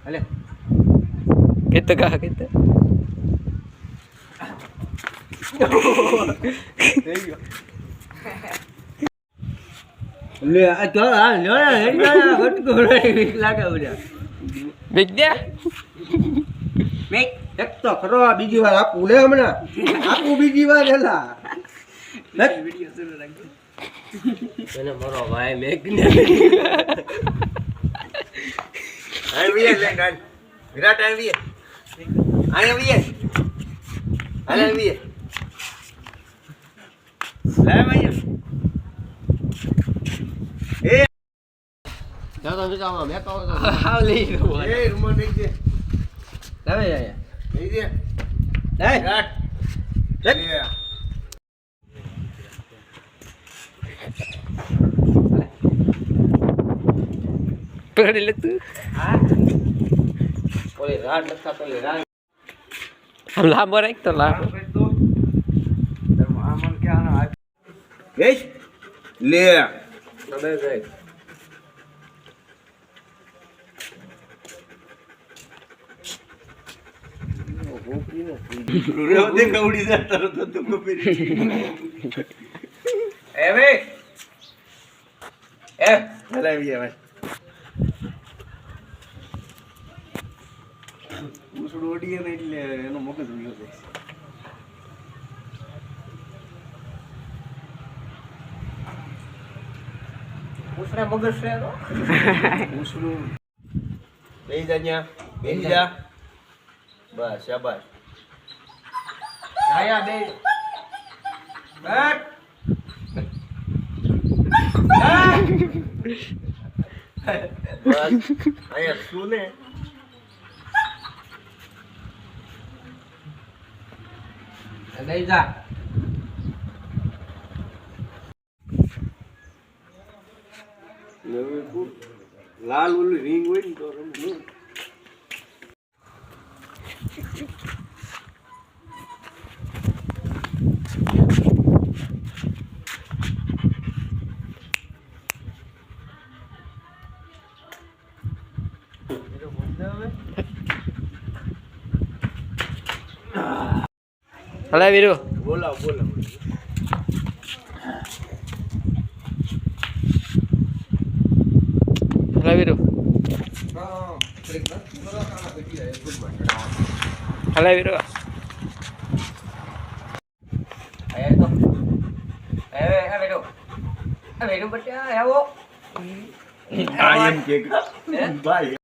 Halo. Kita kah kita. Le ato ઘટકો લાગે બધા. બેક દે. મેક એક તો ખરો બીજી વાર આપું લે હમણાં. આપું બીજી વાર એલા. વિડિયો શરૂ રાખજો. એને મારો ભાઈ મેક ને. આવી લે ગાલ. વિરાટ આવી. આવી. હાલે આવી. લે ભાઈ. એ જાવ તો વિચારવા મેક આવો તો. હાવ લઈ લો. એ રૂમમાં નહીં દે. લાવે આયા. નહીં દે. લે વિરાટ. લે. પકડી લે તું. હા. ઓલે રાત લખતા તો લે રાત. આમ લાંબો રાખ તો લાંબો. આમન કે આનો વેશ લે નડે જાય રોડે કવડી જતા તો તું પેરી એ વે એ હલાવી આવે ઉસડોડીએ ને એટલે એનો મગજ ઉયો છે ઉસરા મગજ છે તો ઉસરું લઈ જા ન્યા બેસી જા બસ શાબાશ આયા બે બેટ બસ આયા શું ને લઈ જા લાલ ઓલું રિંગ હોય ને તો રમવું હલા વીરુ બોલાવ હલા વીરુ હલા વીરુ આયા તો એ બેટો બચ્ચા આવો આઈ એમ કે ભાઈ